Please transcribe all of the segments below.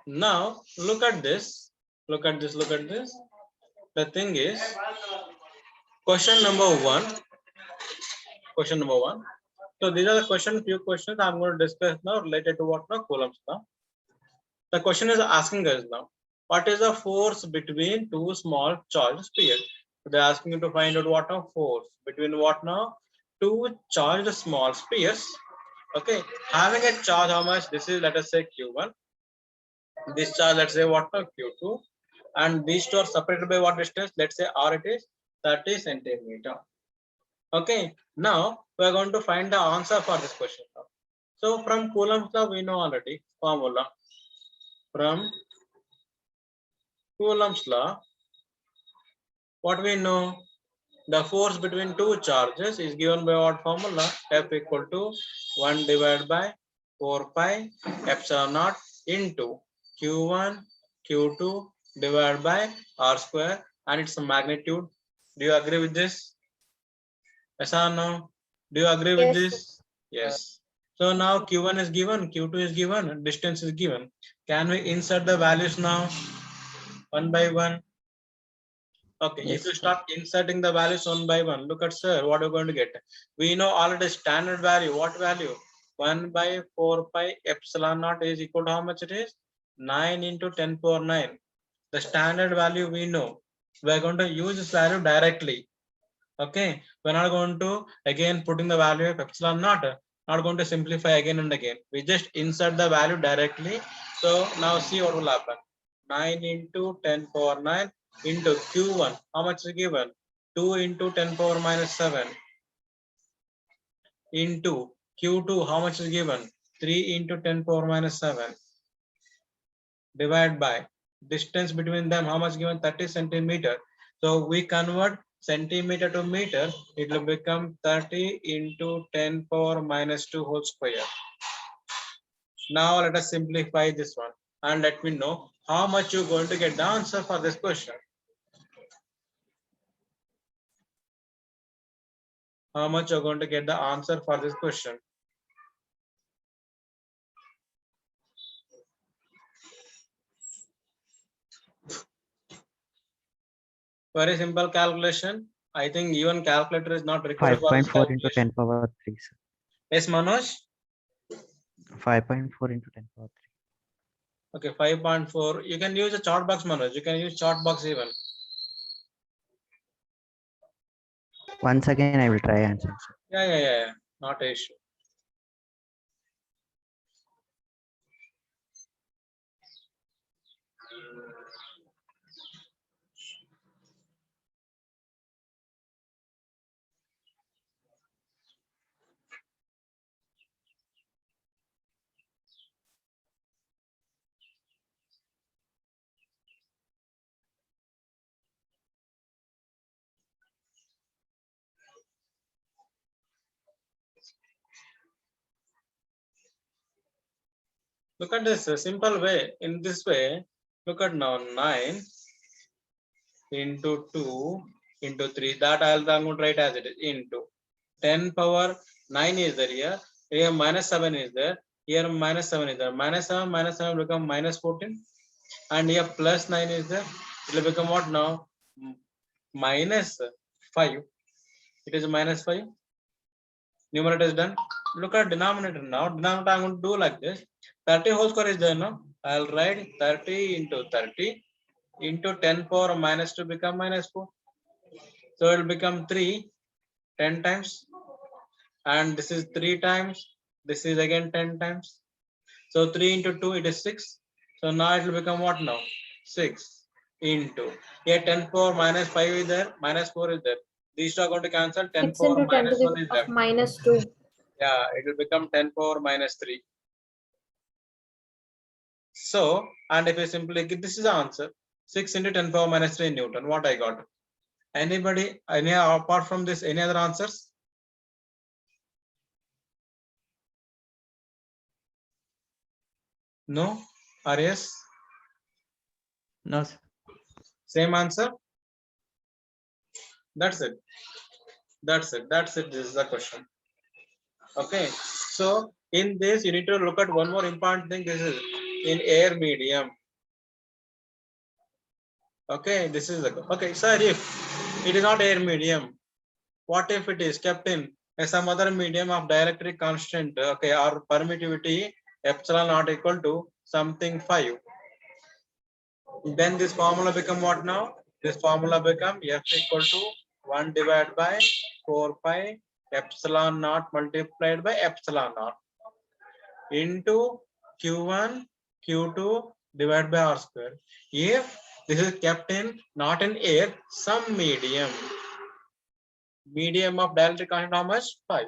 Now look at this. Look at this. Look at this. The thing is, question number one. Question number one. So these are the question. Few questions I'm going to discuss now related to what now Coulomb's law. The question is asking us now, what is the force between two small charged spheres? So they're asking you to find out what now force between what now two charged small spheres. Okay, having a charge, how much? This is, let us say Q1. This charge, let's say what now Q2, and these two are separated by what distance? Let's say R, it is 30 centimeter. Okay, now we are going to find the answer for this question. So from Coulomb's law, we know already formula. From Coulomb's law, what we know, the force between two charges is given by what formula? F equal to 1 divided by 4 pi epsilon naught into Q1 Q2 divided by R square, and its magnitude. Do you agree with this? Yes or no? Do you agree with Yes, this? Yes. So now Q1 is given, Q2 is given, distance is given. Can we insert the values now? One by one. Okay, Yes, if you sir. start inserting the values one by one, look at sir, what are you going to get? We know already standard value. What value? 1 by 4 pi epsilon naught is equal to how much it is? 9 into 10 power 9. The standard value we know. We are going to use this value directly. Okay, we're not going to again putting the value of epsilon naught. Not going to simplify again and again. We just insert the value directly. So now see what will happen. 9 into 10 power 9 into Q1. How much is given? 2 into 10 power minus 7 into Q2. How much is given? 3 into 10 power minus 7 divided by distance between them. How much given? 30 centimeter. So we convert centimeter to meter. It will become 30 into 10 power minus 2 whole square. Now let us simplify this one and let me know how much you're going to get the answer for this question. How much you're going to get the answer for this question. Very simple calculation. I think even calculator is not required for this 5.4 into calculation. 10 power 3, sir. Yes, Manoj? 5.4 into 10 power 3. Okay, 5.4. You can use a chart box, Manoj. You can use chart box even. Once again, I will try answer, sir. Yeah. Not an issue. Look at this simple way. In this way, look at now 9 into 2 into 3. That I'm going to write as it is into 10 power 9 is there here. Here minus 7 is there. Here minus 7 is there. Minus 7 become minus 14. And here plus 9 is there. It will become what now? Minus 5. It is minus 5. Numerator is done. Look at denominator now. Denominator I'm going to do like this. 30 whole square is there now. I'll write 30 into 30 into 10 power minus 2 become minus 4. So it will become 3 10 times. And this is 3 times. This is again 10 times. So 3 into 2 it is 6. So now it will become what now? 6 into. Here 10 power minus 5 is there. Minus 4 is there. These two are going to cancel. 10 6 power into 10 to minus 1 the is of left. minus 2. Yeah, it will become 10 power minus 3. So, and if you simply give, this is the answer. 6 into 10 power minus 3 Newton. What I got? Anybody, any apart from this, any other answers? No? Or yes? No, sir. Same answer? That's it. That's it. This is the question. Okay. So in this, you need to look at one more important thing. This is in air medium. Okay, this is the okay. Sir, if it is not air medium, what if it is kept in some other medium of dielectric constant? Okay, or permittivity epsilon not equal to something 5. Then this formula become what now? This formula become F equal to 1 divided by 4 pi epsilon naught multiplied by epsilon naught into Q1 Q2 divided by R square. If this is kept in not in air, some medium of dielectric constant how much? 5.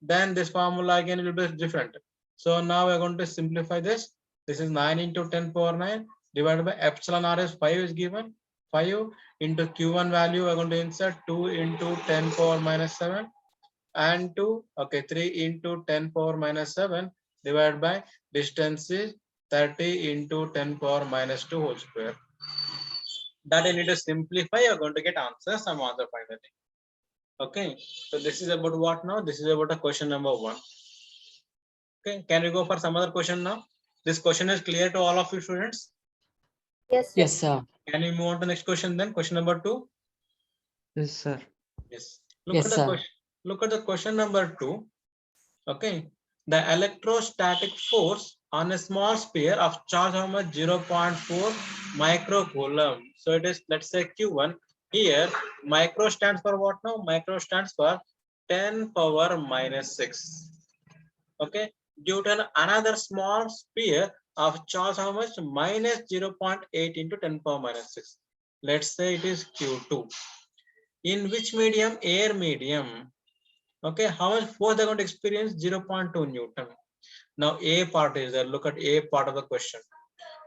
Then this formula again will be different. So now we're going to simplify this. This is 9 into 10 power 9 divided by epsilon r is 5 is given. 5 into Q1 value we're going to insert 2 into 10 power minus 7 and 2. Okay, 3 into 10 power minus 7 divided by distance is 30 into 10 power minus 2 whole square. That you need to simplify, you're going to get answer, some answer finally. Okay, so this is about what now? This is about a question number 1. Okay, can we go for some other question now? This question is clear to all of you students? Yes, sir. Yes, sir. Can we move on to next question then? Question number 2. Yes, sir. Yes. Look Yes, at the sir. question. Look at the question number 2. Okay. The electrostatic force on a small sphere of charge how much? 0.4 microcoulomb. So it is, let's say Q1. Here, micro stands for what now? Micro stands for 10 power minus 6. Okay. Due to another small sphere of charge how much? Minus 0.8 into 10 power minus 6. Let's say it is Q2. In which medium? Air medium. Okay, how much force they're going to experience? 0.2 Newton. Now A part is there. Look at A part of the question.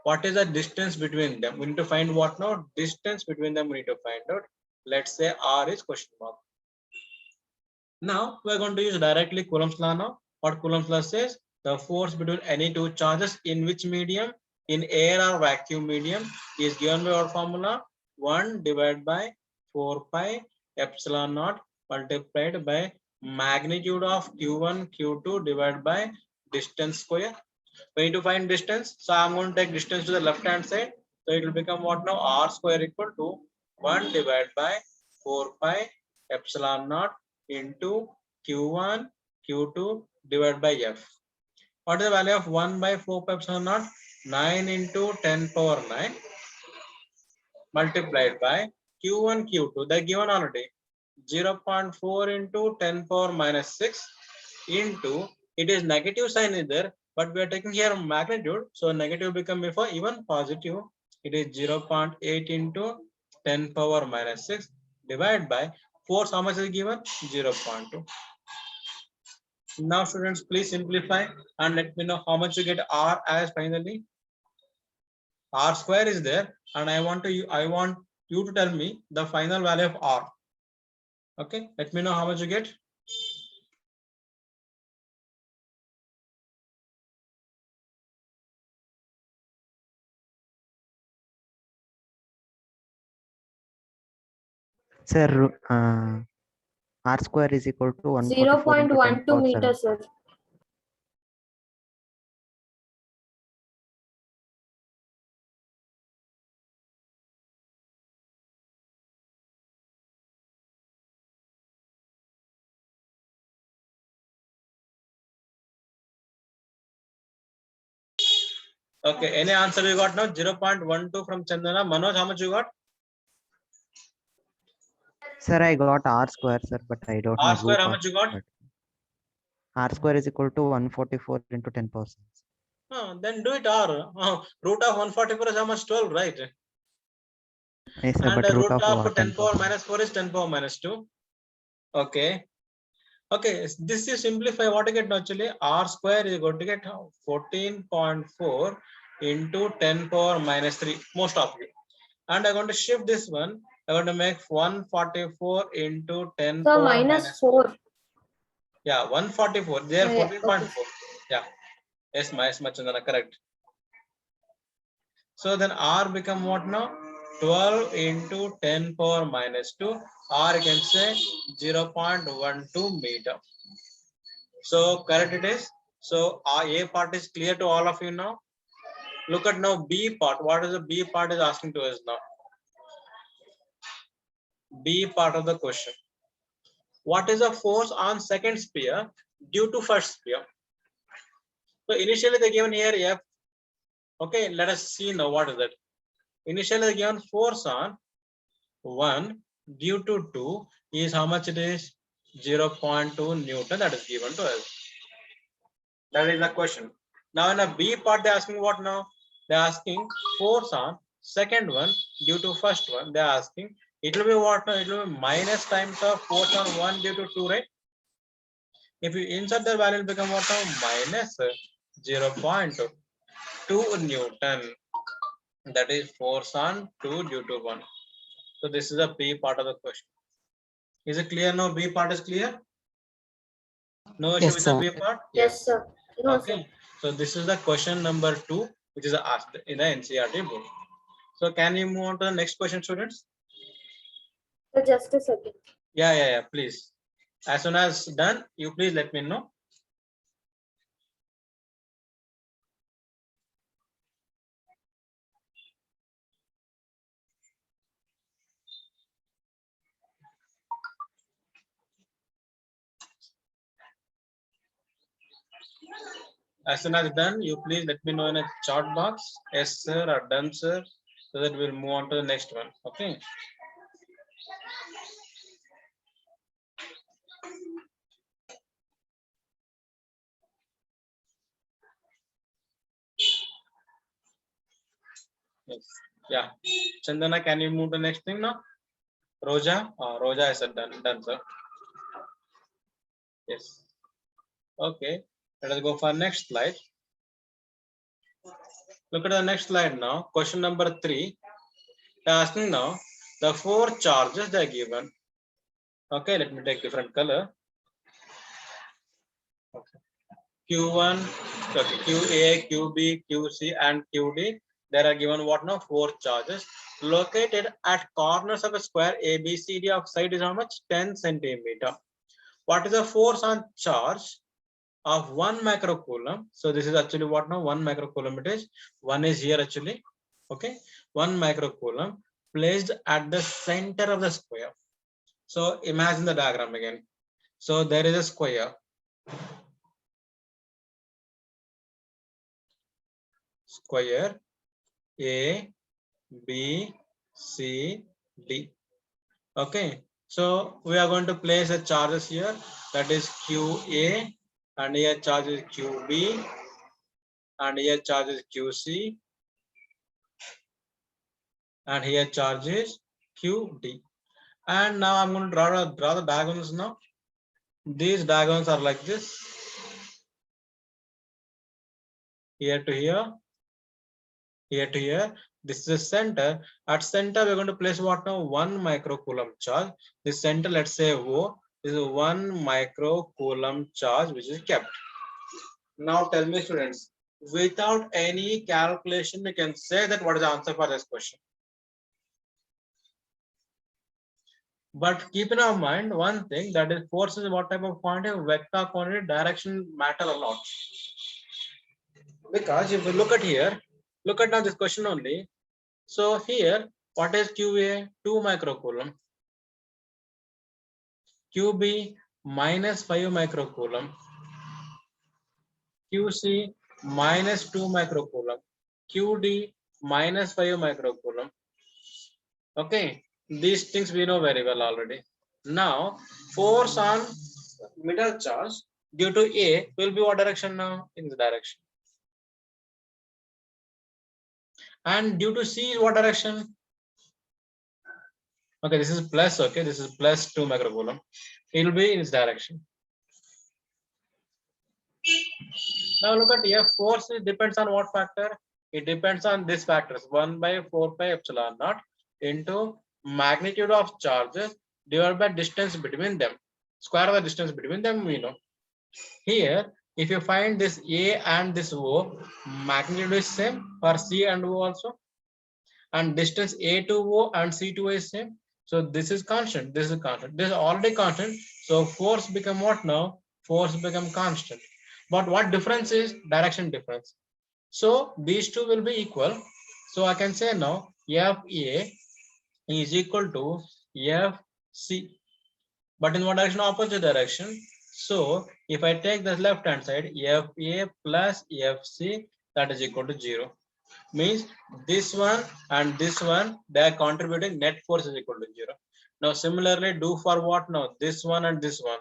What is the distance between them? We need to find what now? Distance between them we need to find out. Let's say R is question mark. Now we're going to use directly Coulomb's law now. What Coulomb's law says? The force between any two charges in which medium? In air or vacuum medium is given by our formula 1 divided by 4 pi epsilon naught multiplied by magnitude of Q1 Q2 divided by distance square. We need to find distance, so I'm going to take distance to the left hand side, so it will become what now? R square equal to 1 divided by 4 pi epsilon naught into Q1 Q2 divided by F. What is the value of 1 by 4 pi epsilon naught? 9 into 10 power 9 multiplied by Q1 Q2, they given already 0.4 into 10 power minus 6 into, it is negative sign is there, but we are taking here magnitude, so negative become before even positive, it is 0.8 into 10 power minus 6 divided by force how much is given? 0.2. Now students, please simplify and let me know how much you get R as finally. R square is there, and I want you to tell me the final value of R. Okay, let me know how much you get. Sir, R square is equal to 144 into 10 0.12 power 7. meters, sir. Okay, any answer you got now? 0.12 from Chandana. Manoj, how much you got? Sir, I got R square, sir, but I don't know R square, root how of much you got? it. R square is equal to 144 into 10 power 7. Then do it R. Root of 144 is how much? 12, right? Yes, sir, And but the root root of of 10 power minus 4 is 10 power minus 2. Okay. Okay, this is simplify what you get now actually. R square is going to get 14.4 into 10 power minus 3, most of you. And I'm going to shift this one. I'm going to make 144 into 10 Sir, power minus 4. Yeah, 144. They are Yeah, 14.4. okay. Yeah. Yes, much correct. So then R become what now? 12 into 10 power minus 2. R you can say 0.12 meter. So correct it is. So A part is clear to all of you now. Look at now B part. What is the B part is asking to us now? B part of the question. What is the force on second sphere due to first sphere? So initially they given here F. Okay, let us see now what is that. Initially they given force on 1 due to 2 is how much it is? 0.2 Newton that is given to us. That is the question. Now in a B part they're asking what now? They're asking force on second one due to first one. They're asking it will be what now? It will be minus times of force on 1 due to 2, right? If you insert the value, it will become what now? Minus 0.2 Newton. That is force on 2 due to 1. So this is a B part of the question. Is it clear now? B part is clear? No issue Yes, with sir. the B part? Yes, sir. No, sir. Okay. So this is the question number 2, which is asked in the NCERT book. So can you move on to the next question, students? So just a second. Yeah, please. As soon as done, you please let me know. As soon as done, you please let me know in a chat box, yes sir or done sir, so that we'll move on to the next one. Okay. Yes. Yeah. Chandana, can you move to the next thing now? Roja? Roja is done, sir. Yes. Okay. Let us go for next slide. Look at the next slide now. Question number 3. They're asking now the 4 charges they are given. Okay, let me take different color. Okay. Q1, okay, QA, QB, QC, and QD. There are given what now? 4 charges located at corners of a square ABCD of side is how much? 10 centimeter. What is the force on charge of 1 microcoulomb? So this is actually what now? 1 microcoulomb it is. 1 is here actually. Okay, 1 microcoulomb placed at the center of the square. So imagine the diagram again. So there is a square. Square A, B, C, D. Okay, so we are going to place a charges here, that is QA, and here charge is QB, and here charge is QC, and here charge is QD. And now I'm going to draw the diagonals now. These diagonals are like this, here to here, here to here. This is the center. At center, we're going to place what now? 1 microcoulomb charge. This center, let's say O, this is 1 microcoulomb charge which is kept. Now tell me, students, without any calculation, we can say that what is the answer for this question. But keep in our mind one thing, that is force is what type of quantity? Vector quantity, direction matter a lot. Because if you look at here, look at now this question only. So here, what is QA? 2 microcoulomb. QB minus 5 microcoulomb. QC minus 2 microcoulomb. QD minus 5 microcoulomb. Okay, these things we know very well already. Now, force on middle charge due to A will be what direction now? In the direction. And due to C, what direction? Okay, this is plus, okay, this is plus 2 microcoulomb. It will be in its direction. Now look at here, force depends on what factor? It depends on these factors, 1 by 4 pi epsilon naught into magnitude of charges divided by distance between them. Square of the distance between them, we know. Here, if you find this A and this O, magnitude is same for C and O also. And distance A to O and C to O is same. So this is constant, this is constant. This is already constant. So force become what now? Force become constant. But what difference is? Direction difference. So these two will be equal. So I can say now FA is equal to FC. But in what direction? Opposite direction. So if I take the left hand side, FA plus FC, that is equal to 0. Means this one and this one, they are contributing, net force is equal to 0. Now similarly do for what now? This one and this one.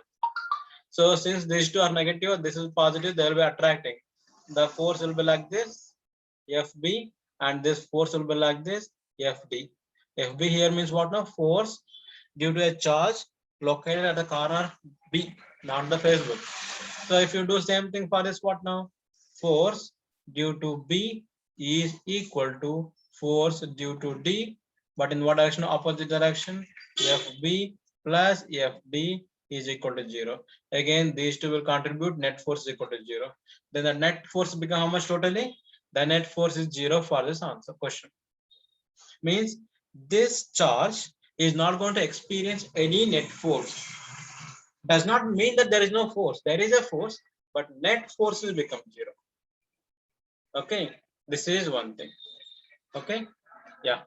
So since these two are negative, this is positive, they will be attracting. The force will be like this, FB, and this force will be like this, FD. FB here means what now? Force due to a charge located at the corner B, not the Facebook. So if you do same thing for this, what now? Force due to B is equal to force due to D, but in what direction? Opposite direction. FB plus FD is equal to 0. Again, these two will contribute, net force is equal to 0. Then the net force become how much totally? The net force is 0 for this answer question. Means this charge is not going to experience any net force. Does not mean that there is no force. There is a force, but net force will become 0. Okay, this is one thing. Okay, yeah.